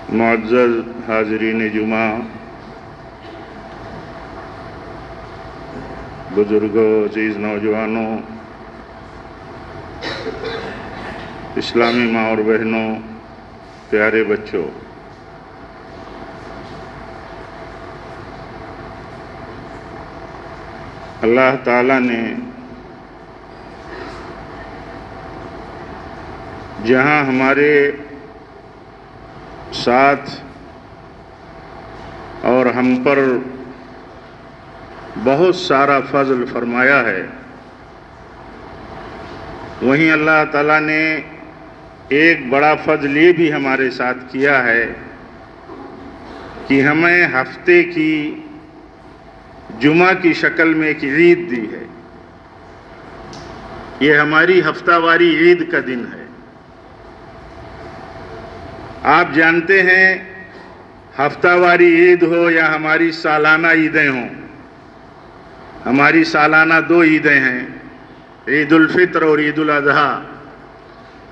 معزز حاضرین جمعہ، بزرگوں، عزیز نوجوانوں، اسلامی ماں اور بہنوں، پیارے بچوں، اللہ تعالیٰ نے جہاں ہمارے ساتھ اور ہم پر بہت سارا فضل فرمایا ہے، وہیں اللہ تعالیٰ نے ایک بڑا فضل یہ بھی ہمارے ساتھ کیا ہے کہ ہمیں ہفتے کی جمعہ کی شکل میں ایک عید دی ہے۔ یہ ہماری ہفتہ واری عید کا دن ہے۔ آپ جانتے ہیں ہفتہ واری عید ہو یا ہماری سالانہ عیدیں ہوں، ہماری سالانہ دو عیدیں ہیں، عید الفطر اور عید الاضحیٰ۔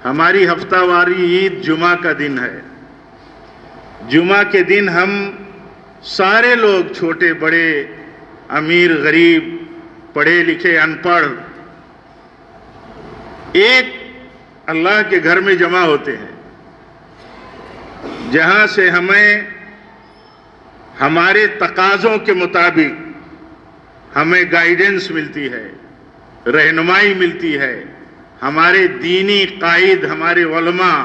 ہماری ہفتہ واری عید جمعہ کا دن ہے۔ جمعہ کے دن ہم سارے لوگ، چھوٹے بڑے، امیر غریب، پڑھے لکھے ان پڑھ، ایک اللہ کے گھر میں جمع ہوتے ہیں، جہاں سے ہمیں ہمارے تقاضوں کے مطابق ہمیں گائیڈنس ملتی ہے، رہنمائی ملتی ہے۔ ہمارے دینی قائد، ہمارے علماء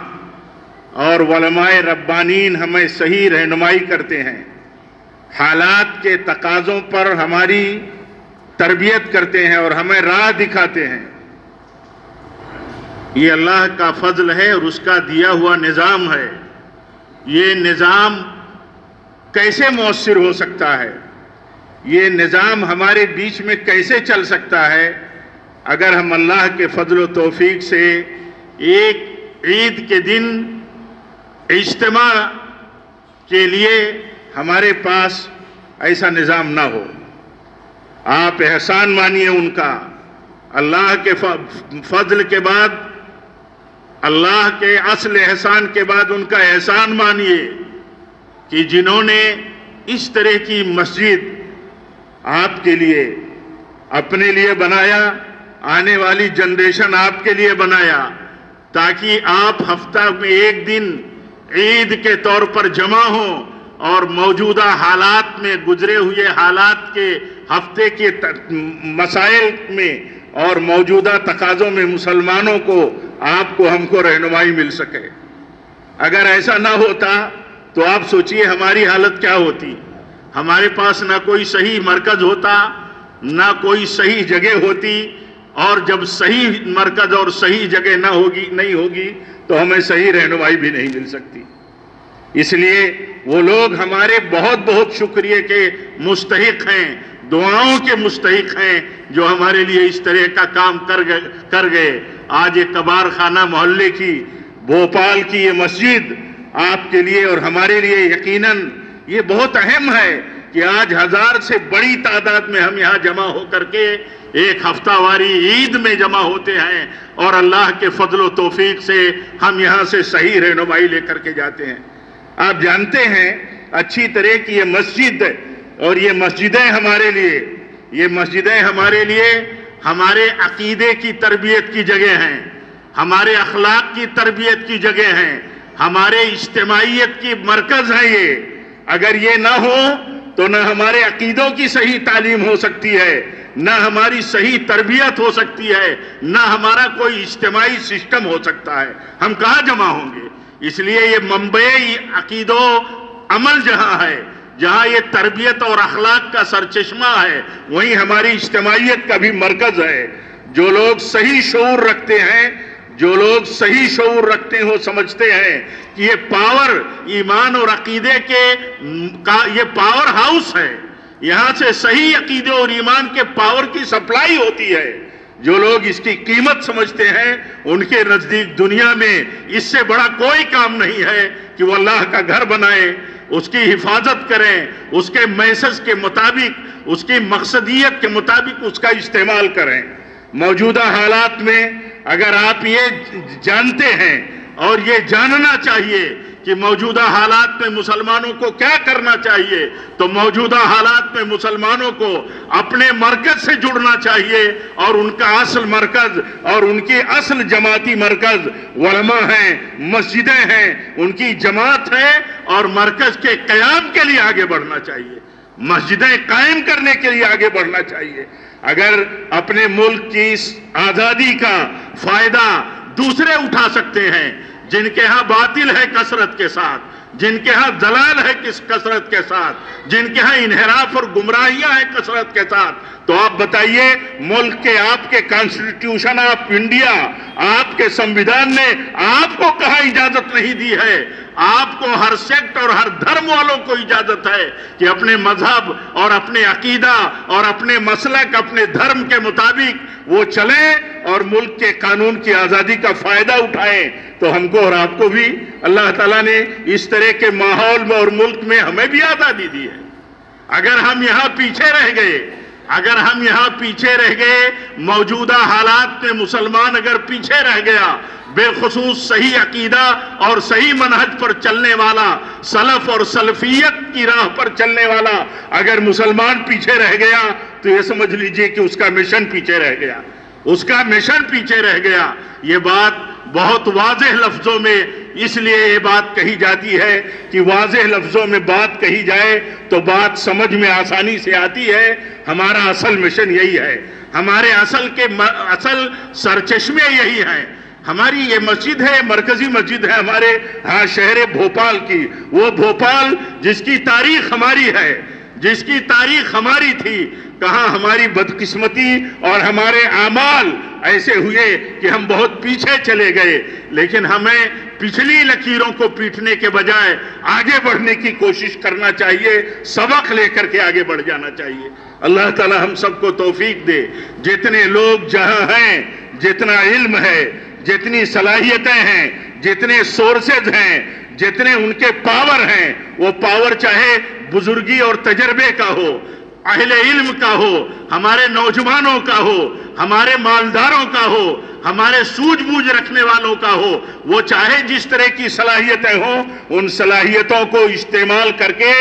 اور علماء ربانین ہمیں صحیح رہنمائی کرتے ہیں، حالات کے تقاضوں پر ہماری تربیت کرتے ہیں اور ہمیں راہ دکھاتے ہیں۔ یہ اللہ کا فضل ہے اور اس کا دیا ہوا نظام ہے۔ یہ نظام کیسے مؤثر ہو سکتا ہے؟ یہ نظام ہمارے بیچ میں کیسے چل سکتا ہے اگر ہم اللہ کے فضل و توفیق سے ایک عید کے دن اجتماع کے لیے ہمارے پاس ایسا نظام نہ ہو؟ آپ احسان مانیے ان کا، اللہ کے فضل کے بعد، اللہ کے اصل احسان کے بعد ان کا احسان مانیے کہ جنہوں نے اس طرح کی مسجد آپ کے لیے، اپنے لیے بنایا، آنے والی جنریشن آپ کے لیے بنایا، تاکہ آپ ہفتہ میں ایک دن عید کے طور پر جمع ہوں اور موجودہ حالات میں، گزرے ہوئے حالات کے ہفتے کے مسائل میں اور موجودہ تقاضوں میں مسلمانوں کو، آپ کو، ہم کو رہنمائی مل سکے۔ اگر ایسا نہ ہوتا تو آپ سوچئے ہماری حالت کیا ہوتی؟ ہمارے پاس نہ کوئی صحیح مرکز ہوتا، نہ کوئی صحیح جگہ ہوتی، اور جب صحیح مرکز اور صحیح جگہ نہیں ہوگی تو ہمیں صحیح رہنمائی بھی نہیں مل سکتی۔ اس لیے وہ لوگ ہمارے بہت بہت شکریہ کے مستحق ہیں، دعاؤں کے مستحق ہیں، جو ہمارے لیے اس طرح کا کام کر گئے۔ آج یہ کبار خانہ محلے کی، بھوپال کی یہ مسجد آپ کے لیے اور ہمارے لیے یقیناً یہ بہت اہم ہے کہ آج 1000 سے بڑی تعداد میں ہم یہاں جمع ہو کر کے ایک ہفتہ واری عید میں جمع ہوتے ہیں، اور اللہ کے فضل و توفیق سے ہم یہاں سے صحیح رہنمائی لے کر کے جاتے ہیں۔ آپ جانتے ہیں اچھی طرح کی یہ مسجد اور یہ مسجدیں ہمارے لیے ہمارے عقیدے کی تربیت کی جگہ ہیں، ہمارے اخلاق کی تربیت کی جگہ ہیں، ہمارے اجتماعیت کی مرکز ہیں۔ یہ اگر یہ نہ ہو تو نہ ہمارے عقیدوں کی صحیح تعلیم ہو سکتی ہے، نہ ہماری صحیح تربیت ہو سکتی ہے، نہ ہمارا کوئی اجتماعی سسٹم ہو سکتا ہے۔ ہم کہاں جمع ہوں گے؟ اس لیے یہ منبع عقید و عمل جہاں ہے، جہاں یہ تربیت اور اخلاق کا سرچشمہ ہے، وہیں ہماری اجتماعیت کا بھی مرکز ہے۔ جو لوگ صحیح شعور رکھتے ہیں، جو لوگ صحیح شعور رکھتے ہیں، وہ سمجھتے ہیں کہ یہ پاور ایمان اور عقیدے کا یہ پاور ہاؤس ہے، یہاں سے صحیح عقیدے اور ایمان کے پاور کی سپلائی ہوتی ہے۔ جو لوگ اس کی قیمت سمجھتے ہیں، ان کے نزدیک دنیا میں اس سے بڑا کوئی کام نہیں ہے کہ وہ اللہ کا گھر بنائیں، اس کی حفاظت کریں، اس کے میسج کے مطابق، اس کی مقصدیت کے مطابق اس کا استعمال کریں۔ موجودہ حالات میں اگر آپ یہ جانتے ہیں اور یہ جاننا چاہیے کہ موجودہ حالات میں مسلمانوں کو کیا کرنا چاہیے، تو موجودہ حالات میں مسلمانوں کو اپنے مرکز سے جڑنا چاہیے، اور ان کا اصل مرکز اور ان کی اصل جماعتی مرکز علماء ہیں، مسجدیں ہیں، ان کی جماعت ہے، اور مرکز کے قیام کے لیے آگے بڑھنا چاہیے، مسجدیں قائم کرنے کے لیے آگے بڑھنا چاہیے۔ اگر اپنے ملک کی اس آزادی کا فائدہ دوسرے اٹھا سکتے ہیں، جن کے ہاں باطل ہے کثرت کے ساتھ، جن کے ہاں ضلال ہے کثرت کے ساتھ، جن کے ہاں انحراف اور گمراہیاں ہیں کثرت کے ساتھ، تو آپ بتائیے ملک کے آپ کے کانسٹیٹیوشن آف انڈیا، آپ کے سمویدھان نے آپ کو کہاں اجازت نہیں دی ہے؟ آپ کو ہر سیکٹ اور ہر دھرم والوں کو اجازت ہے کہ اپنے مذہب اور اپنے عقیدہ اور اپنے مسلک، اپنے دھرم کے مطابق وہ چلیں اور ملک کے قانون کی آزادی کا فائدہ اٹھائیں۔ تو ہم کو اور آپ کو بھی اللہ تعالیٰ نے اس طرح کے ماحول میں اور ملک میں ہمیں بھی آزادی دی ہے۔ اگر ہم یہاں پیچھے رہ گئے، موجودہ حالات میں مسلمان اگر پیچھے رہ گیا، بالخصوص صحیح عقیدہ اور صحیح منہج پر چلنے والا، سلف اور سلفیت کی راہ پر چلنے والا اگر مسلمان پیچھے رہ گیا، تو یہ سمجھ لیجئے کہ اس کا مشن پیچھے رہ گیا، اس کا مشن پیچھے رہ گیا۔ یہ بات بہت واضح لفظوں میں اس لیے یہ بات کہی جاتی ہے کہ واضح لفظوں میں بات کہی جائے تو بات سمجھ میں آسانی سے آتی ہے۔ ہمارا اصل مشن یہی ہے، ہمارے اصل سرچشمے یہی ہیں۔ ہماری یہ مسجد ہے، مرکزی مسجد ہے ہمارے شہر بھوپال کی، وہ بھوپال جس کی تاریخ ہماری ہے، جس کی تاریخ ہماری تھی، کہاں ہماری بدقسمتی اور ہمارے اعمال ایسے ہوئے کہ ہم بہت پیچھے چلے گئے، لیکن ہمیں پچھلی لکیروں کو پیٹنے کے بجائے آگے بڑھنے کی کوشش کرنا چاہیے، سبق لے کر کے آگے بڑھ جانا چاہیے۔ اللہ تعالی ہم سب کو توفیق دے۔ جتنے لوگ جہاں ہیں، جتنا علم ہے، جتنی صلاحیتیں ہیں، جتنے سورسز ہیں، جتنے ان کے پاور ہیں، وہ پاور چاہے بزرگی اور تجربے کا ہو، اہل علم کا ہو، ہمارے نوجوانوں کا ہو، ہمارے مالداروں کا ہو، ہمارے سوجھ بوجھ رکھنے والوں کا ہو، وہ چاہے جس طرح کی صلاحیتیں ہوں، ان صلاحیتوں کو استعمال کر کے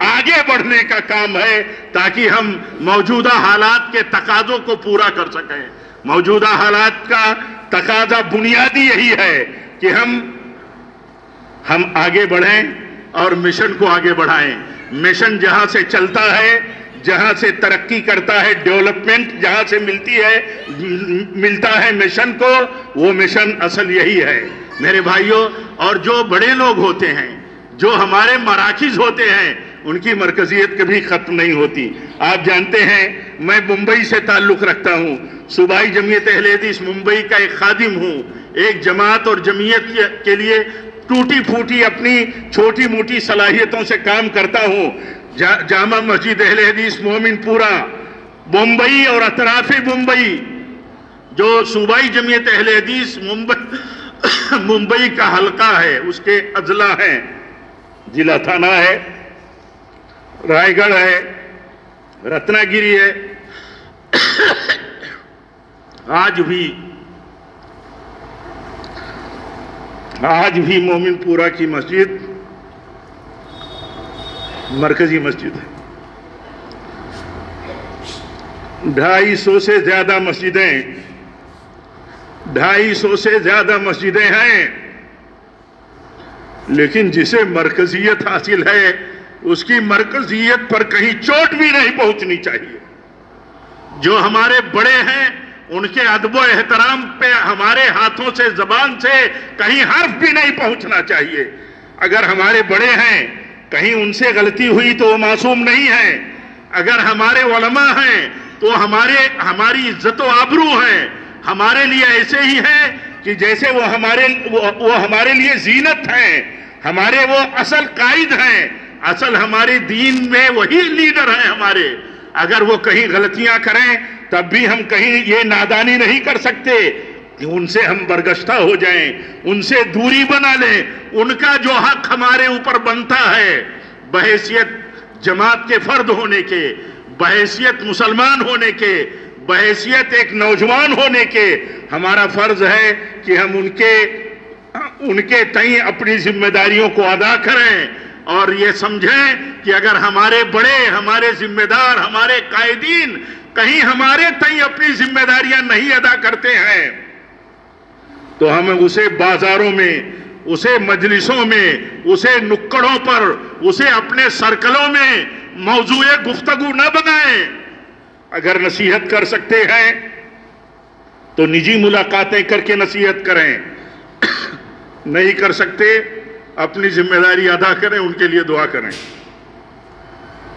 آگے بڑھنے کا کام ہے، تاکہ ہم موجودہ حالات کے تقاضوں کو پورا کر سکیں۔ موجودہ حالات کا تقاضا بنیادی یہی ہے کہ ہم آگے بڑھیں اور مشن کو آگے بڑھائیں۔ مشن جہاں سے چلتا ہے، جہاں سے ترقی کرتا ہے، ڈیولپمنٹ جہاں سے ملتا ہے مشن کو، وہ مشن اصل یہی ہے میرے بھائیوں۔ اور جو بڑے لوگ ہوتے ہیں، جو ہمارے مراکز ہوتے ہیں، ان کی مرکزیت کبھی ختم نہیں ہوتی۔ آپ جانتے ہیں میں ممبئی سے تعلق رکھتا ہوں، صوبائی جمعیت اہل حدیث ممبئی کا ایک خادم ہوں، ایک جماعت اور جمعیت کے لیے ٹوٹی پھوٹی اپنی چھوٹی موٹی صلاحیتوں سے کام کرتا ہوں۔ جامع مسجد اہل حدیث مومن پورہ ممبئی اور اطراف ممبئی، جو صوبائی جمعیت اہل حدیث ممبئی کا حلقہ ہے، اس کے اضلاع ہیں، ضلع تھانہ ہے، رائے گڑھ ہے، رتنا گیری ہے۔ آج بھی مومن پورہ کی مسجد مرکزی مسجد ہے۔ 250 سے زیادہ مسجدیں ہیں، لیکن جسے مرکزیت حاصل ہے، اس کی مرکزیت پر کہیں چوٹ بھی نہیں پہنچنی چاہیے۔ جو ہمارے بڑے ہیں، ان کے ادب و احترام پہ ہمارے ہاتھوں سے، زبان سے کہیں حرف بھی نہیں پہنچنا چاہیے۔ اگر ہمارے بڑے ہیں، کہیں ان سے غلطی ہوئی تو وہ معصوم نہیں ہیں۔ اگر ہمارے علماء ہیں تو ہماری عزت و آبرو ہیں، ہمارے لیے ایسے ہی ہیں کہ جیسے وہ ہمارے لیے زینت ہیں، ہمارے وہ اصل قائد ہیں، اصل ہمارے دین میں وہی لیڈر ہیں ہمارے۔ اگر وہ کہیں غلطیاں کریں تب بھی ہم کہیں یہ نادانی نہیں کر سکتے کہ ان سے ہم برگشتہ ہو جائیں، ان سے دوری بنا لیں۔ ان کا جو حق ہمارے اوپر بنتا ہے، بحیثیت جماعت کے فرد ہونے کے، بحیثیت مسلمان ہونے کے، بحیثیت ایک نوجوان ہونے کے، ہمارا فرض ہے کہ ہم ان کے تئیں اپنی ذمہ داریوں کو ادا کریں اور یہ سمجھیں کہ اگر ہمارے بڑے، ہمارے ذمہ دار، ہمارے قائدین کہیں ہمارے تئیں اپنی ذمہ داریاں نہیں ادا کرتے ہیں تو ہمیں اسے بازاروں میں، اسے مجلسوں میں، اسے نکڑوں پر، اسے اپنے سرکلوں میں موضوع گفتگو نہ بنائیں۔ اگر نصیحت کر سکتے ہیں تو نجی ملاقاتیں کر کے نصیحت کریں، نہیں کر سکتے اپنی ذمہ داری ادا کریں، ان کے لیے دعا کریں،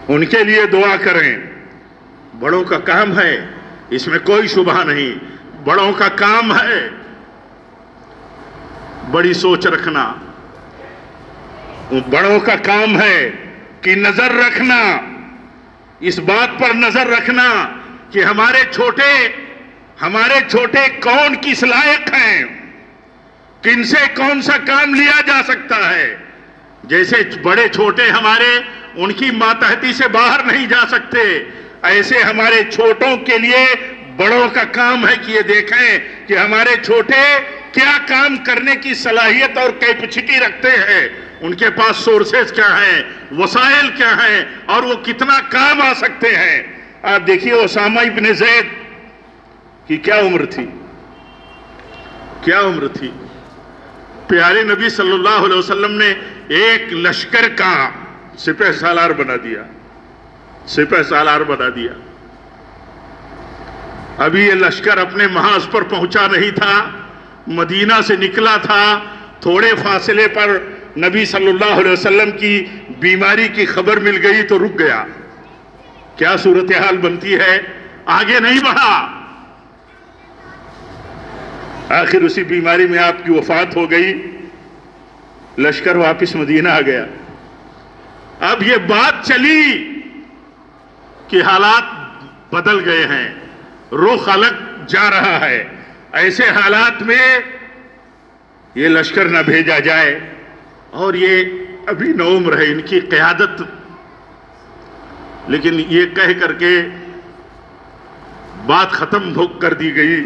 ان کے لیے دعا کریں۔ بڑوں کا کام ہے، اس میں کوئی شبہ نہیں، بڑوں کا کام ہے بڑی سوچ رکھنا، بڑوں کا کام ہے کہ نظر رکھنا، اس بات پر نظر رکھنا کہ ہمارے چھوٹے کون کس لائق ہیں، کن سے کون سا کام لیا جا سکتا ہے۔ جیسے بڑے چھوٹے ہمارے ان کی ماتحتی سے باہر نہیں جا سکتے، ایسے ہمارے چھوٹوں کے لیے بڑوں کا کام ہے کہ یہ دیکھیں کہ ہمارے چھوٹے کیا کام کرنے کی صلاحیت اور کیپیسٹی رکھتے ہیں، ان کے پاس سورسز کیا ہیں، وسائل کیا ہیں، اور وہ کتنا کام آ سکتے ہیں۔ آپ دیکھیے اسامہ ابن زید کی کیا عمر تھی، کیا عمر تھی۔ پیارے نبی صلی اللہ علیہ وسلم نے ایک لشکر کا سپہ سالار بنا دیا، سپہ سالار بنا دیا۔ ابھی یہ لشکر اپنے محاذ پر پہنچا نہیں تھا، مدینہ سے نکلا تھا، تھوڑے فاصلے پر نبی صلی اللہ علیہ وسلم کی بیماری کی خبر مل گئی تو رک گیا۔ کیا صورتحال بنتی ہے، آگے نہیں بڑھا، آخر اسی بیماری میں آپ کی وفات ہو گئی، لشکر واپس مدینہ آ گیا۔ اب یہ بات چلی کہ حالات بدل گئے ہیں، رخ الگ جا رہا ہے، ایسے حالات میں یہ لشکر نہ بھیجا جائے، اور یہ ابھی نوعمر ہے، ان کی قیادت، لیکن یہ کہہ کر کے بات ختم کر دی گئی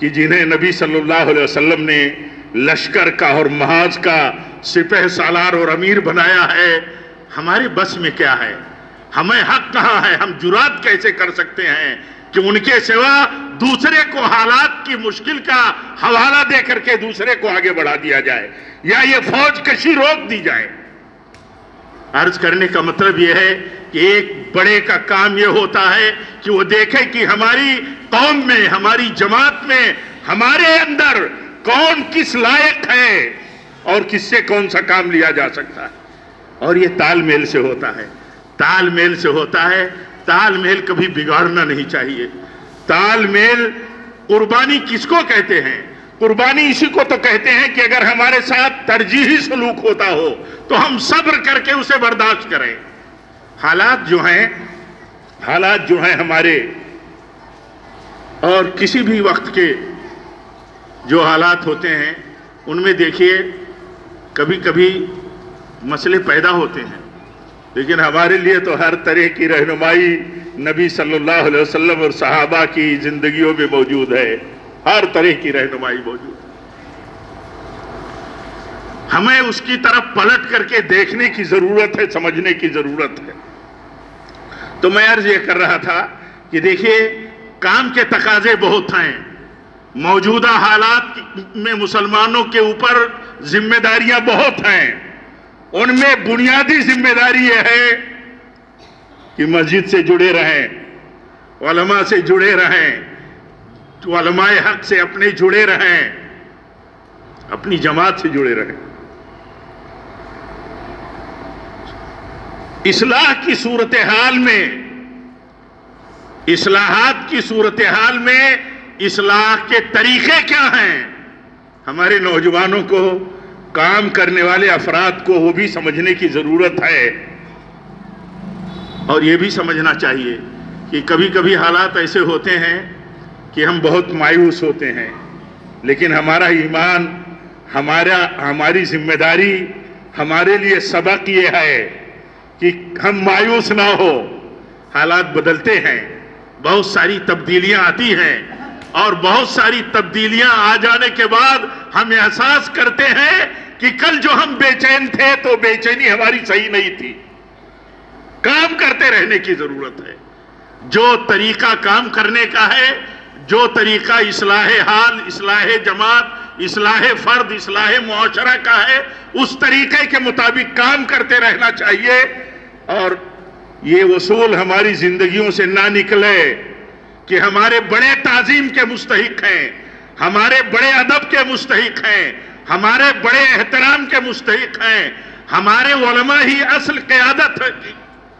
کہ جنہیں نبی صلی اللہ علیہ وسلم نے لشکر کا اور محاذ کا سپہ سالار اور امیر بنایا ہے، ہمارے بس میں کیا ہے، ہمیں حق کہاں ہے، ہم جرات کیسے کر سکتے ہیں کہ ان کے سوا دوسرے کو حالات کی مشکل کا حوالہ دے کر کے دوسرے کو آگے بڑھا دیا جائے یا یہ فوج کشی روک دی جائے۔ عرض کرنے کا مطلب یہ ہے کہ ایک بڑے کا کام یہ ہوتا ہے کہ وہ دیکھے کہ ہماری قوم میں، ہماری جماعت میں، ہمارے اندر کون کس لائق ہے اور کس سے کون سا کام لیا جا سکتا ہے، اور یہ تال میل سے ہوتا ہے، تال میل سے ہوتا ہے۔ تال میل کبھی بگاڑنا نہیں چاہیے۔ تال میل، قربانی کس کو کہتے ہیں؟ قربانی اسی کو تو کہتے ہیں کہ اگر ہمارے ساتھ ترجیحی سلوک ہوتا ہو تو ہم صبر کر کے اسے برداشت کریں۔ حالات جو ہیں ہمارے، اور کسی بھی وقت کے جو حالات ہوتے ہیں ان میں دیکھیے کبھی کبھی مسئلے پیدا ہوتے ہیں، لیکن ہمارے لیے تو ہر طرح کی رہنمائی نبی صلی اللہ علیہ وسلم اور صحابہ کی زندگیوں میں موجود ہے، ہر طرح کی رہنمائی موجود ہے۔ ہمیں اس کی طرف پلٹ کر کے دیکھنے کی ضرورت ہے، سمجھنے کی ضرورت ہے۔ تو میں عرض یہ کر رہا تھا کہ دیکھیے کام کے تقاضے بہت ہیں، موجودہ حالات میں مسلمانوں کے اوپر ذمہ داریاں بہت ہیں، ان میں بنیادی ذمہ داری یہ ہے کہ مسجد سے جڑے رہیں، علماء سے جڑے رہیں، علماء حق سے اپنے جڑے رہیں، اپنی جماعت سے جڑے رہیں۔ اصلاح کی صورتحال میں، اصلاحات کی صورتحال میں اصلاح کے طریقے کیا ہیں، ہمارے نوجوانوں کو، کام کرنے والے افراد کو وہ بھی سمجھنے کی ضرورت ہے، اور یہ بھی سمجھنا چاہیے کہ کبھی کبھی حالات ایسے ہوتے ہیں کہ ہم بہت مایوس ہوتے ہیں، لیکن ہمارا ایمان، ہماری ذمہ داری، ہمارے لیے سبق یہ ہے کہ ہم مایوس نہ ہو۔ حالات بدلتے ہیں، بہت ساری تبدیلیاں آتی ہیں، اور بہت ساری تبدیلیاں آ جانے کے بعد ہم احساس کرتے ہیں کہ کل جو ہم بے چین تھے تو بے چینی ہماری صحیح نہیں تھی. کام کرتے رہنے کی ضرورت ہے. جو طریقہ کام کرنے کا ہے، جو طریقہ اصلاح حال، اصلاح جماعت، اصلاح فرد، اصلاح معاشرہ کا ہے، اس طریقے کے مطابق کام کرتے رہنا چاہیے. اور یہ اصول ہماری زندگیوں سے نہ نکلے کہ ہمارے بڑے تعظیم کے مستحق ہیں، ہمارے بڑے ادب کے مستحق ہیں، ہمارے بڑے احترام کے مستحق ہیں، ہمارے علماء ہی اصل قیادت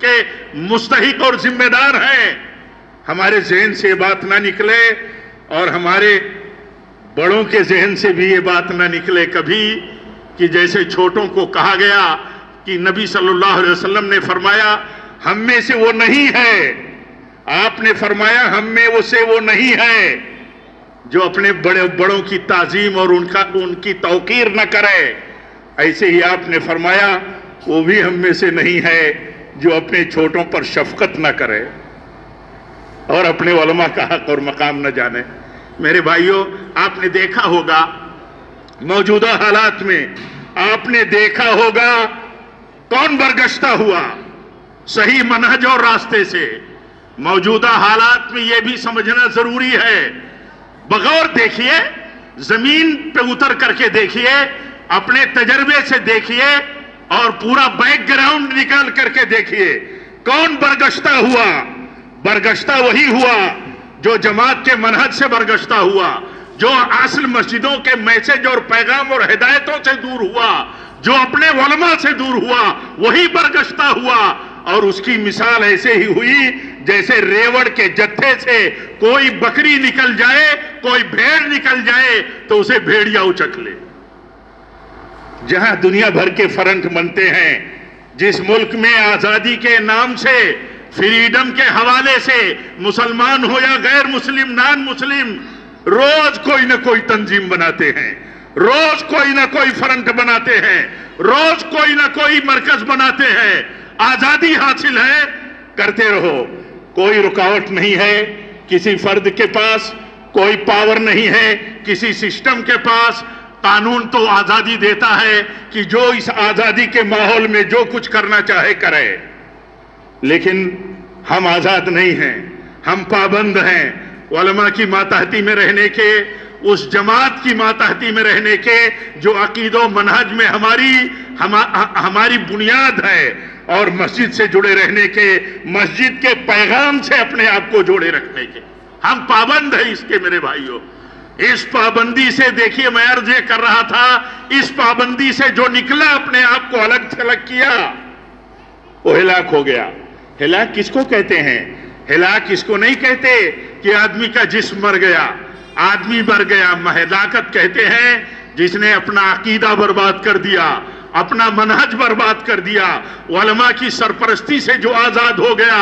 کے مستحق اور ذمہ دار ہیں. ہمارے ذہن سے یہ بات نہ نکلے اور ہمارے بڑوں کے ذہن سے بھی یہ بات نہ نکلے کبھی کہ جیسے چھوٹوں کو کہا گیا کہ نبی صلی اللہ علیہ وسلم نے فرمایا ہم میں سے وہ نہیں ہے. آپ نے فرمایا ہم میں سے وہ نہیں ہے جو اپنے بڑوں کی تعظیم اور ان کی توقیر نہ کرے. ایسے ہی آپ نے فرمایا وہ بھی ہم میں سے نہیں ہے جو اپنے چھوٹوں پر شفقت نہ کرے اور اپنے علماء کا حق اور مقام نہ جانے. میرے بھائیوں، آپ نے دیکھا ہوگا موجودہ حالات میں، آپ نے دیکھا ہوگا کون برگشتہ ہوا صحیح منہج اور راستے سے. موجودہ حالات میں یہ بھی سمجھنا ضروری ہے. بغور دیکھیے، زمین پہ اتر کر کے دیکھیے، اپنے تجربے سے دیکھیے اور پورا بیک گراؤنڈ نکال کر کے دیکھیے کون برگشتہ ہوا. برگشتہ وہی ہوا جو جماعت کے منہج سے برگشتہ ہوا، جو اصل مسجدوں کے میسج اور پیغام اور ہدایتوں سے دور ہوا، جو اپنے علماء سے دور ہوا، وہی برگشتہ ہوا. اور اس کی مثال ایسے ہی ہوئی جیسے ریوڑ کے جتھے سے کوئی بکری نکل جائے، کوئی بھیڑ نکل جائے تو اسے بھیڑیا اچک لے. جہاں دنیا بھر کے فرنٹ بنتے ہیں، جس ملک میں آزادی کے نام سے، فریڈم کے حوالے سے، مسلمان ہو یا غیر مسلم، نان مسلم، روز کوئی نہ کوئی تنظیم بناتے ہیں، روز کوئی نہ کوئی فرنٹ بناتے ہیں، روز کوئی نہ کوئی مرکز بناتے ہیں. آزادی حاصل ہے، کرتے رہو، کوئی رکاوٹ نہیں ہے. کسی فرد کے پاس کوئی پاور نہیں ہے، کسی سسٹم کے پاس. قانون تو آزادی دیتا ہے کہ جو اس آزادی کے ماحول میں جو کچھ کرنا چاہے کرے، لیکن ہم آزاد نہیں ہیں، ہم پابند ہیں علماء کی ماتحتی میں رہنے کے، اس جماعت کی ماتحتی میں رہنے کے جو عقید و منہج میں ہماری بنیاد ہے، اور مسجد سے جڑے رہنے کے، مسجد کے پیغام سے اپنے آپ کو جوڑے رکھنے کے. ہم پابند ہیں اس کے. میرے بھائیوں، اس پابندی سے دیکھیے، میں عرض یہ کر رہا تھا، اس پابندی سے جو نکلا اپنے آپ کو الگ تھلگ کیا وہ ہلاک ہو گیا. ہلاک کس کو کہتے ہیں؟ ہلاک اس کو نہیں کہتے کہ آدمی کا جسم مر گیا، آدمی مر گیا. ہلاکت کہتے ہیں جس نے اپنا عقیدہ برباد کر دیا، اپنا منہج برباد کر دیا، علماء کی سرپرستی سے جو آزاد ہو گیا،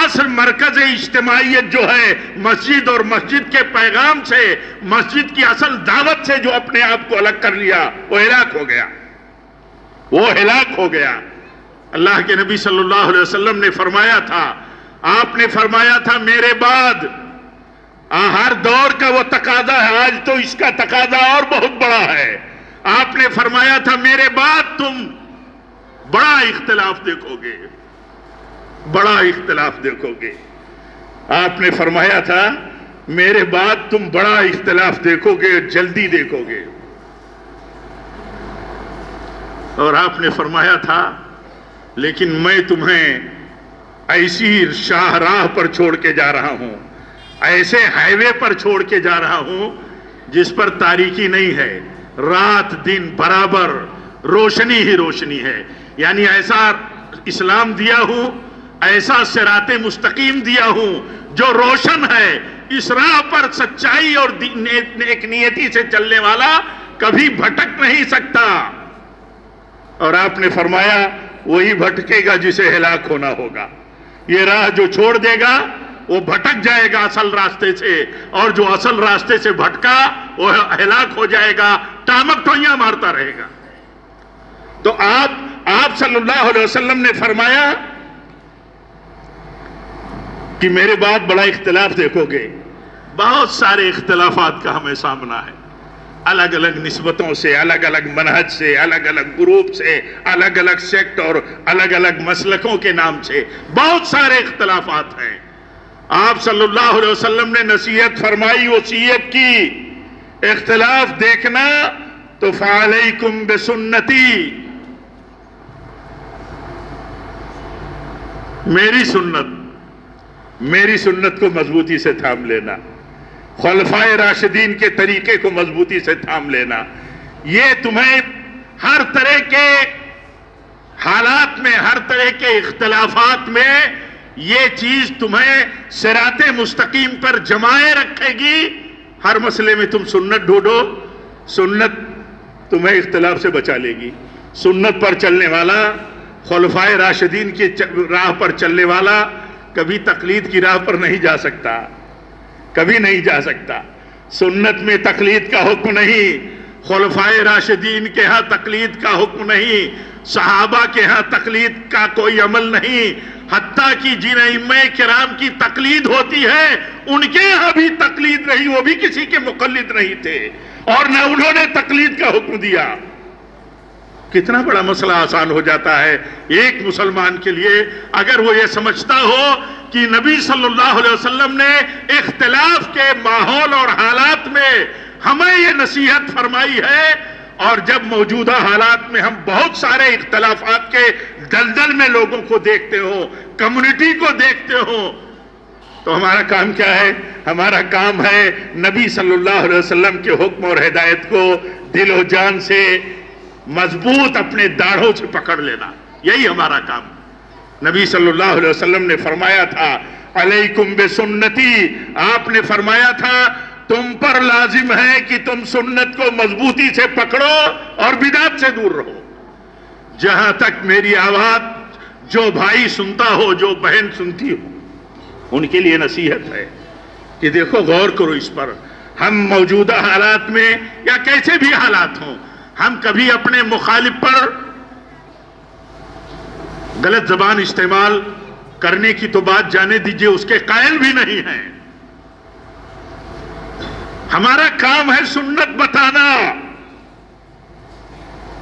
اصل مرکز اجتماعیت جو ہے مسجد اور مسجد کے پیغام سے، مسجد کی اصل دعوت سے جو اپنے آپ کو الگ کر لیا، وہ ہلاک ہو گیا. وہ ہلاک ہو گیا. اللہ کے نبی صلی اللہ علیہ وسلم نے فرمایا تھا، آپ نے فرمایا تھا میرے بعد ہر دور کا وہ تقاضا ہے، آج تو اس کا تقاضا اور بہت بڑا ہے. آپ نے فرمایا تھا میرے بعد تم بڑا اختلاف دیکھو گے، بڑا اختلاف دیکھو گے. آپ نے فرمایا تھا میرے بعد تم بڑا اختلاف دیکھو گے، جلدی دیکھو گے. اور آپ نے فرمایا تھا لیکن میں تمہیں ایسی شاہراہ پر چھوڑ کے جا رہا ہوں، ایسے ہائی وے پر چھوڑ کے جا رہا ہوں جس پر تاریکی نہیں ہے، رات دن برابر روشنی ہی روشنی ہے. یعنی ایسا اسلام دیا ہوں، ایسا صراط مستقیم دیا ہوں جو روشن ہے. اس راہ پر سچائی اور نیک نیتی سے چلنے والا کبھی بھٹک نہیں سکتا. اور آپ نے فرمایا وہی بھٹکے گا جسے ہلاک ہونا ہوگا. یہ راہ جو چھوڑ دے گا وہ بھٹک جائے گا اصل راستے سے، اور جو اصل راستے سے بھٹکا وہ ہلاک ہو جائے گا، ٹامک ٹوئیاں مارتا رہے گا. تو آپ صلی اللہ علیہ وسلم نے فرمایا کہ میرے بعد بڑا اختلاف دیکھو گے، بہت سارے اختلافات کا ہمیں سامنا ہے، الگ الگ نسبتوں سے، الگ الگ منہج سے، الگ الگ گروپ سے، الگ الگ سیکٹ اور الگ الگ مسلکوں کے نام سے بہت سارے اختلافات ہیں۔ آپ صلی اللہ علیہ وسلم نے نصیحت فرمائی، وصیت کی، اختلاف دیکھنا تو فعلیکم بسنتی، میری سنت کو مضبوطی سے تھام لینا، خلفائے راشدین کے طریقے کو مضبوطی سے تھام لینا۔ یہ تمہیں ہر طرح کے حالات میں، ہر طرح کے اختلافات میں یہ چیز تمہیں صراط مستقیم پر جمائے رکھے گی۔ ہر مسئلے میں تم سنت ڈھونڈو، سنت تمہیں اختلاف سے بچا لے گی۔ سنت پر چلنے والا، خلفائے راشدین کی راہ پر چلنے والا کبھی تقلید کی راہ پر نہیں جا سکتا، کبھی نہیں جا سکتا۔ سنت میں تقلید کا حکم نہیں، خلفائے راشدین کے ہاں تقلید کا حکم نہیں، صحابہ کے ہاں تقلید کا کوئی عمل نہیں، حتیٰ کہ جن ائمہ کرام کی تقلید ہوتی ہے ان کے ہاں بھی تقلید رہی، وہ بھی کسی کے مقلد نہیں تھے اور نہ انہوں نے تقلید کا حکم دیا۔ کتنا بڑا مسئلہ آسان ہو جاتا ہے ایک مسلمان کے لیے اگر وہ یہ سمجھتا ہو کہ نبی صلی اللہ علیہ وسلم نے اختلاف کے ماحول اور حالات میں ہمیں یہ نصیحت فرمائی ہے، اور جب موجودہ حالات میں ہم بہت سارے اختلافات کے دلدل میں لوگوں کو دیکھتے ہو، کمیونٹی کو دیکھتے ہو، تو ہمارا کام کیا ہے؟ ہمارا کام ہے نبی صلی اللہ علیہ وسلم کے حکم اور ہدایت کو دل و جان سے مضبوط اپنے داڑھوں سے پکڑ لینا، یہی ہمارا کام۔ نبی صلی اللہ علیہ وسلم نے فرمایا تھا علیکم بسنتی، آپ نے فرمایا تھا تم پر لازم ہے کہ تم سنت کو مضبوطی سے پکڑو اور بدعت سے دور رہو۔ جہاں تک میری آواز جو بھائی سنتا ہو، جو بہن سنتی ہو، ان کے لیے نصیحت ہے کہ دیکھو غور کرو اس پر۔ ہم موجودہ حالات میں یا کیسے بھی حالات ہوں، ہم کبھی اپنے مخالف پر غلط زبان استعمال کرنے کی تو بات جانے دیجئے، اس کے قائل بھی نہیں ہیں۔ ہمارا کام ہے سنت بتانا۔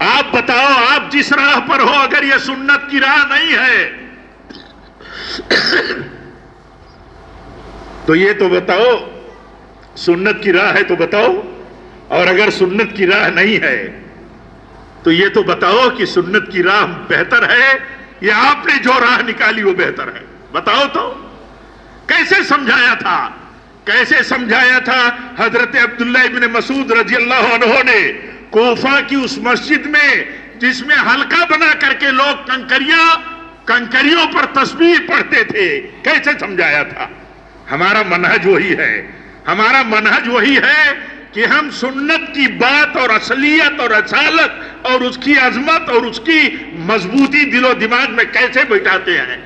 آپ بتاؤ، آپ جس راہ پر ہو، اگر یہ سنت کی راہ نہیں ہے تو یہ تو بتاؤ سنت کی راہ ہے تو بتاؤ، اور اگر سنت کی راہ نہیں ہے تو یہ تو بتاؤ کہ سنت کی راہ بہتر ہے یا آپ نے جو راہ نکالی وہ بہتر ہے، بتاؤ تو۔ کیسے سمجھایا تھا، کیسے سمجھایا تھا حضرت عبداللہ ابن مسعود رضی اللہ عنہ نے کوفہ کی اس مسجد میں جس میں حلقہ بنا کر کے لوگ کنکریوں پر تسبیح پڑھتے تھے، کیسے سمجھایا تھا؟ ہمارا منہج وہی ہے، ہمارا منہج وہی ہے کہ ہم سنت کی بات اور اصلیت اور اصالت اور اس کی عظمت اور اس کی مضبوطی دل و دماغ میں کیسے بٹھاتے ہیں۔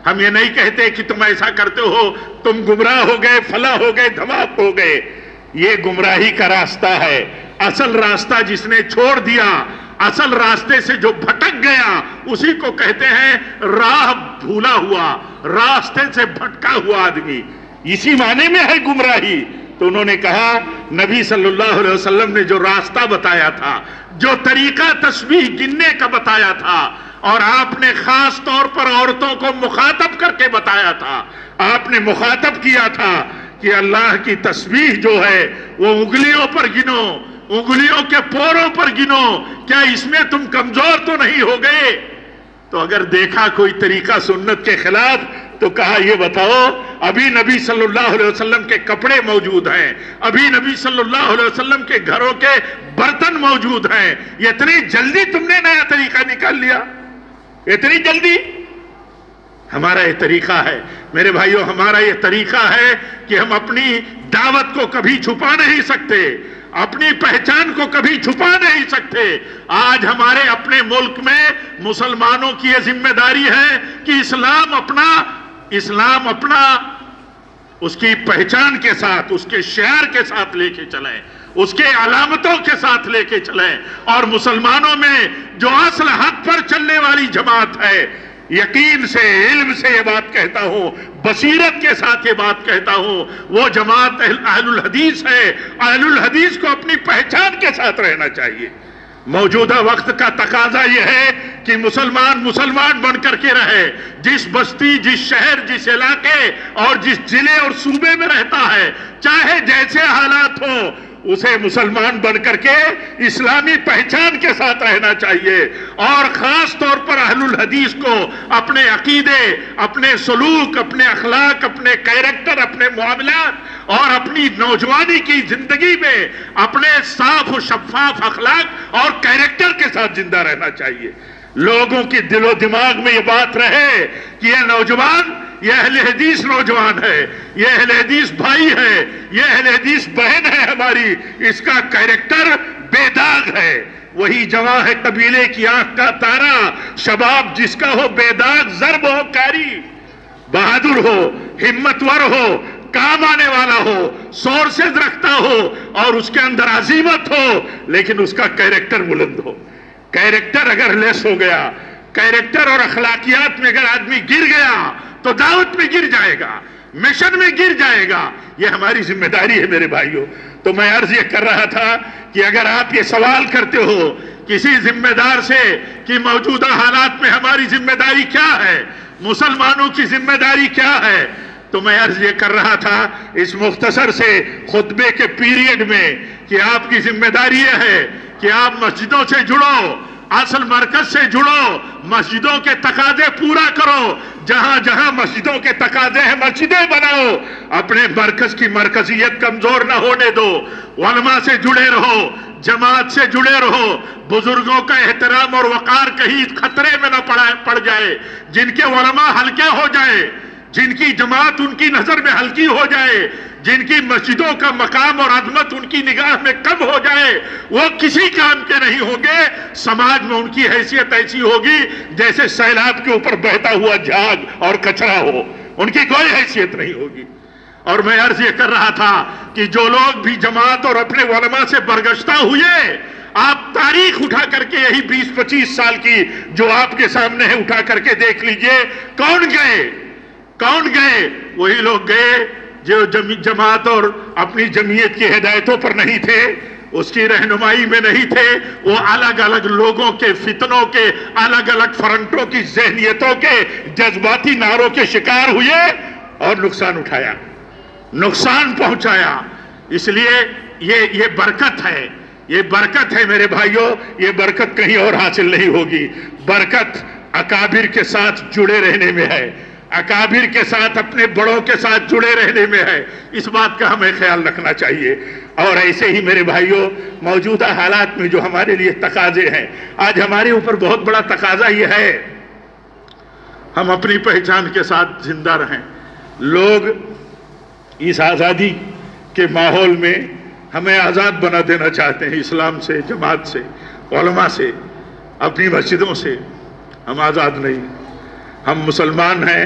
ہم یہ نہیں کہتے کہ تم ایسا کرتے ہو تم گمراہ ہو گئے، فلاں ہو گئے، دھماک ہو گئے۔ یہ گمراہی کا راستہ ہے۔ اصل راستہ جس نے چھوڑ دیا، اصل راستے سے جو بھٹک گیا، اسی کو کہتے ہیں راہ بھولا ہوا، راستے سے بھٹکا ہوا آدمی، اسی معنی میں ہے گمراہی۔ تو انہوں نے کہا نبی صلی اللہ علیہ وسلم نے جو راستہ بتایا تھا، جو طریقہ تسبیح گننے کا بتایا تھا، اور آپ نے خاص طور پر عورتوں کو مخاطب کر کے بتایا تھا، آپ نے مخاطب کیا تھا کہ اللہ کی تسبیح جو ہے وہ انگلیوں پر گنو، انگلیوں کے پوروں پر گنو، کیا اس میں تم کمزور تو نہیں ہو گئے؟ تو اگر دیکھا کوئی طریقہ سنت کے خلاف تو کہا یہ بتاؤ، ابھی نبی صلی اللہ علیہ وسلم کے کپڑے موجود ہیں، ابھی نبی صلی اللہ علیہ وسلم کے گھروں کے برتن موجود ہیں، یہ اتنی جلدی تم نے نیا طریقہ نکال لیا؟ اتنی جلدی؟ ہمارا یہ طریقہ ہے میرے بھائیوں، ہمارا یہ طریقہ ہے کہ ہم اپنی دعوت کو کبھی چھپا نہیں سکتے، اپنی پہچان کو کبھی چھپا نہیں سکتے۔ آج ہمارے اپنے ملک میں مسلمانوں کی یہ ذمہ داری ہے کہ اسلام اپنا اس کی پہچان کے ساتھ، اس کے شعار کے ساتھ لے کے چلیں، اس کے علامتوں کے ساتھ لے کے چلیں، اور مسلمانوں میں جو اصل حق پر چلنے والی جماعت ہے، یقین سے، علم سے یہ بات کہتا ہوں، بصیرت کے ساتھ یہ بات کہتا ہوں، وہ جماعت اہل الحدیث ہے۔ اہل الحدیث کو اپنی پہچان کے ساتھ رہنا چاہیے۔ موجودہ وقت کا تقاضا یہ ہے کہ مسلمان بن کر کے رہے، جس بستی، جس شہر، جس علاقے اور جس ضلع اور صوبے میں رہتا ہے، چاہے جیسے حالات ہوں، اسے مسلمان بن کر کے اسلامی پہچان کے ساتھ رہنا چاہیے۔ اور خاص طور پر اہل الحدیث کو اپنے عقیدے، اپنے سلوک، اپنے اخلاق، اپنے کیریکٹر، اپنے معاملات اور اپنی نوجوانی کی زندگی میں اپنے صاف و شفاف اخلاق اور کیریکٹر کے ساتھ زندہ رہنا چاہیے۔ لوگوں کی دل و دماغ میں یہ بات رہے کہ یہ نوجوان، یہ اہل حدیث نوجوان ہے، یہ اہل حدیث بھائی ہے، یہ اہل حدیث بہن ہے ہماری، اس کا کیریکٹر بے داغ ہے۔ وہی جواں ہے قبیلے کی آنکھ کا تارا، شباب جس کا ہو بے داغ، ضرب ہو کاری، بہادر ہو، ہمتور ہو، کام آنے والا ہو، سورسز رکھتا ہو اور اس کے اندر عزیمت ہو، لیکن اس کا کیریکٹر بلند ہو۔ کیریکٹر اگر لیس ہو گیا، کیریکٹر اور اخلاقیات میں اگر آدمی گر گیا تو دعوت میں گر جائے گا، مشن میں گر جائے گا۔ یہ ہماری ذمہ داری ہے میرے بھائیوں۔ تو میں عرض یہ کر رہا تھا کہ اگر آپ یہ سوال کرتے ہو کسی ذمہ دار سے کہ موجودہ حالات میں ہماری ذمہ داری کیا ہے، مسلمانوں کی ذمہ داری کیا ہے، تو میں عرض یہ کر رہا تھا اس مختصر سے خطبے کے پیریڈ میں کہ آپ کی ذمہ داری یہ ہے کہ آپ مسجدوں سے جڑو، اصل مرکز سے جڑو، مسجدوں کے تقاضے پورا کرو، جہاں جہاں مسجدوں کے تقاضے ہیں مسجدیں بناؤ، اپنے مرکز کی مرکزیت کمزور نہ ہونے دو، علماء سے جڑے رہو، جماعت سے جڑے رہو، بزرگوں کا احترام اور وقار کہیں خطرے میں نہ پڑ جائے، جن کے علماء ہلکے ہو جائے، جن کی جماعت ان کی نظر میں ہلکی ہو جائے، جن کی مسجدوں کا مقام اور عظمت ان کی نگاہ میں کم ہو جائے، وہ کسی کام کے نہیں ہوں گے۔ سماج میں ان کی حیثیت ایسی ہوگی جیسے سیلاب کے اوپر بہتا ہوا جھاگ اور کچرا ہو، ان کی کوئی حیثیت نہیں ہوگی۔ اور میں عرض یہ کر رہا تھا کہ جو لوگ بھی جماعت اور اپنے علماء سے برگشتہ ہوئے، آپ تاریخ اٹھا کر کے یہی 20-25 سال کی جو آپ کے سامنے ہے اٹھا کر کے دیکھ لیجئے، کون گئے؟ وہی لوگ گئے جو جماعت اور اپنی جمعیت کی ہدایتوں پر نہیں تھے، اس کی رہنمائی میں نہیں تھے، وہ الگ الگ لوگوں کے فتنوں کے، الگ الگ فرنٹوں کی ذہنیتوں کے، جذباتی نعروں کے شکار ہوئے اور نقصان اٹھایا، نقصان پہنچایا۔ اس لیے یہ برکت ہے، یہ برکت ہے میرے بھائیوں، یہ برکت کہیں اور حاصل نہیں ہوگی۔ برکت اکابر کے ساتھ جڑے رہنے میں ہے، اکابر کے ساتھ، اپنے بڑوں کے ساتھ جڑے رہنے میں ہے۔ اس بات کا ہمیں خیال رکھنا چاہیے۔ اور ایسے ہی میرے بھائیوں، موجودہ حالات میں جو ہمارے لیے تقاضے ہیں، آج ہمارے اوپر بہت بڑا تقاضا یہ ہے ہم اپنی پہچان کے ساتھ زندہ رہیں۔ لوگ اس آزادی کے ماحول میں ہمیں آزاد بنا دینا چاہتے ہیں، اسلام سے، جماعت سے، علماء سے، اپنی مسجدوں سے۔ ہم آزاد نہیں، ہم مسلمان ہیں،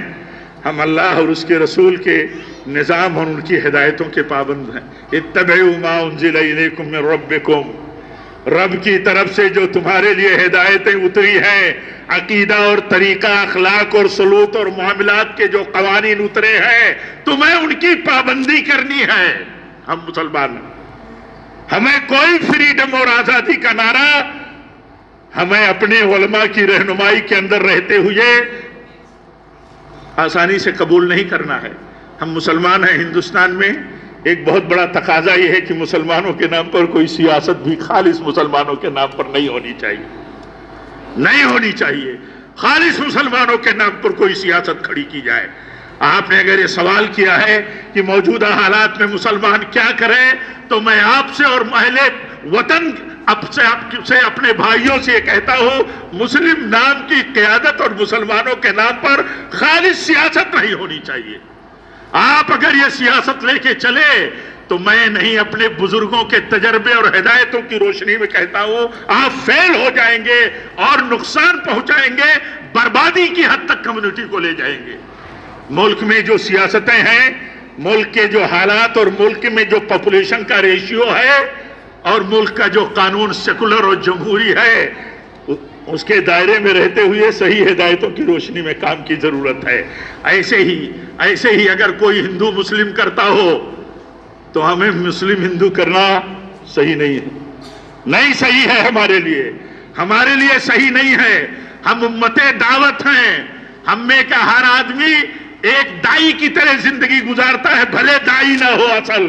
ہم اللہ اور اس کے رسول کے نظام اور ان کی ہدایتوں کے پابند ہیں۔ اتبعوا ما انزل الیکم من ربکم، رب کی طرف سے جو تمہارے لیے ہدایتیں اتری ہیں، عقیدہ اور طریقہ، اخلاق اور سلوک اور معاملات کے جو قوانین اترے ہیں، تمہیں ان کی پابندی کرنی ہے۔ ہم مسلمان ہیں، ہمیں کوئی فریڈم اور آزادی کا نعرہ ہمیں اپنے علماء کی رہنمائی کے اندر رہتے ہوئے آسانی سے قبول نہیں کرنا ہے۔ ہم مسلمان ہیں۔ ہندوستان میں ایک بہت بڑا تقاضا یہ ہے کہ مسلمانوں کے نام پر کوئی سیاست بھی خالص مسلمانوں کے نام پر نہیں ہونی چاہیے، خالص مسلمانوں کے نام پر کوئی سیاست کھڑی کی جائے۔ آپ نے اگر یہ سوال کیا ہے کہ موجودہ حالات میں مسلمان کیا کریں، تو میں آپ سے اور اہل وطن آپ سے اپنے بھائیوں سے یہ کہتا ہوں، مسلم نام کی قیادت اور مسلمانوں کے نام پر خالص سیاست نہیں ہونی چاہیے۔ آپ اگر یہ سیاست لے کے چلے تو میں نہیں، اپنے بزرگوں کے تجربے اور ہدایتوں کی روشنی میں کہتا ہوں، آپ فیل ہو جائیں گے اور نقصان پہنچائیں گے، بربادی کی حد تک کمیونٹی کو لے جائیں گے۔ ملک میں جو سیاستیں ہیں، ملک کے جو حالات اور ملک میں جو پاپولیشن کا ریشیو ہے اور ملک کا جو قانون سیکولر اور جمہوری ہے، اس کے دائرے میں رہتے ہوئے صحیح ہدایتوں کی روشنی میں کام کی ضرورت ہے۔ ایسے ہی اگر کوئی ہندو مسلم کرتا ہو تو ہمیں مسلم ہندو کرنا صحیح نہیں ہے، نہیں صحیح ہے ہمارے لیے صحیح نہیں ہے۔ ہم امت دعوت ہیں، ہم میں کا ہر آدمی ایک دائی کی طرح زندگی گزارتا ہے، بھلے دائی نہ ہو اصل،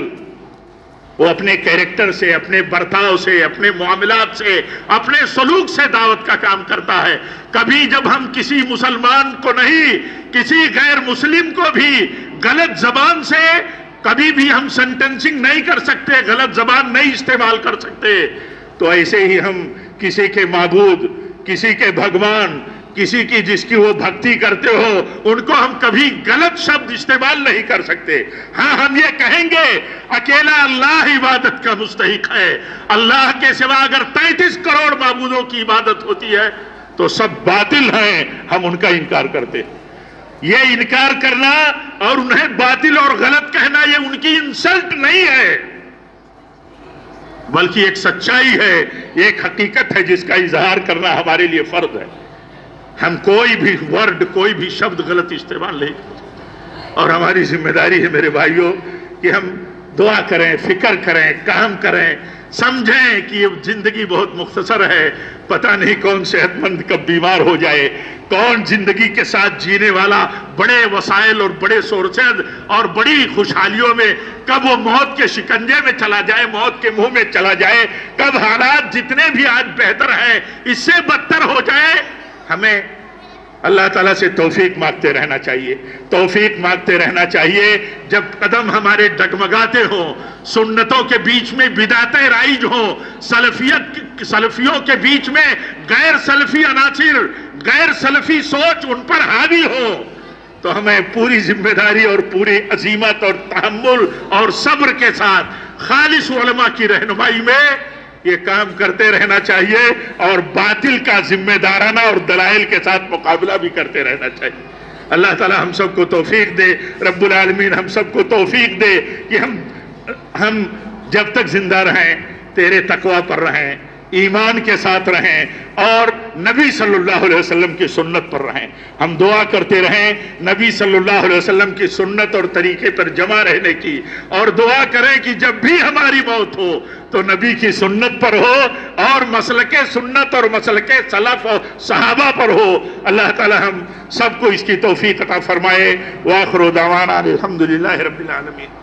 وہ اپنے کیریکٹر سے، اپنے برتاؤ سے، اپنے معاملات سے، اپنے سلوک سے دعوت کا کام کرتا ہے۔ کبھی جب ہم کسی مسلمان کو نہیں، کسی غیر مسلم کو بھی غلط زبان سے کبھی بھی ہم سینٹنسنگ نہیں کر سکتے، غلط زبان نہیں استعمال کر سکتے، تو ایسے ہی ہم کسی کے معبود، کسی کے بھگوان، کسی کی جس کی وہ بھکتی کرتے ہو، ان کو ہم کبھی غلط شبد استعمال نہیں کر سکتے۔ ہاں ہم یہ کہیں گے اکیلا اللہ عبادت کا مستحق ہے، اللہ کے سوا اگر 33 کروڑ معبودوں کی عبادت ہوتی ہے تو سب باطل ہیں، ہم ان کا انکار کرتے ہیں۔ یہ انکار کرنا اور انہیں باطل اور غلط کہنا یہ ان کی انسلٹ نہیں ہے، بلکہ ایک سچائی ہے، ایک حقیقت ہے جس کا اظہار کرنا ہمارے لیے فرض ہے۔ ہم کوئی بھی ورڈ، کوئی بھی شبد غلط استعمال نہیں کرتے، اور ہماری ذمہ داری ہے میرے بھائیوں کہ ہم دعا کریں، فکر کریں، کام کریں، سمجھیں کہ یہ زندگی بہت مختصر ہے، پتہ نہیں کون صحت مند کب بیمار ہو جائے، کون زندگی کے ساتھ جینے والا بڑے وسائل اور بڑے سورسز اور بڑی خوشحالیوں میں کب وہ موت کے شکنجے میں چلا جائے، موت کے منہ میں چلا جائے، کب حالات جتنے بھی آج بہتر ہیں اس سے بدتر ہو جائے۔ ہمیں اللہ تعالیٰ سے توفیق مانگتے رہنا چاہیے، توفیق مانگتے رہنا چاہیے۔ جب قدم ہمارے ڈگمگاتے ہوں، سنتوں کے بیچ میں بدعتیں رائج ہوں، سلفیوں کے بیچ میں غیر سلفی عناصر، غیر سلفی سوچ ان پر حاوی ہو، تو ہمیں پوری ذمہ داری اور پوری عزیمت اور تحمل اور صبر کے ساتھ خالص علماء کی رہنمائی میں یہ کام کرتے رہنا چاہیے، اور باطل کا ذمہ دارانہ اور دلائل کے ساتھ مقابلہ بھی کرتے رہنا چاہیے۔ اللہ تعالی ہم سب کو توفیق دے، رب العالمین ہم سب کو توفیق دے کہ ہم جب تک زندہ رہیں تیرے تقوی پر رہیں، ایمان کے ساتھ رہیں، اور نبی صلی اللہ علیہ وسلم کی سنت پر رہیں۔ ہم دعا کرتے رہیں نبی صلی اللہ علیہ وسلم کی سنت اور طریقے پر جمع رہنے کی، اور دعا کریں کہ جب بھی ہماری موت ہو تو نبی کی سنت پر ہو اور مسلک سنت اور مسلک سلف اور صحابہ پر ہو۔ اللہ تعالی ہم سب کو اس کی توفیق عطا فرمائے۔ وآخر دعوانا الحمدللہ رب العالمین۔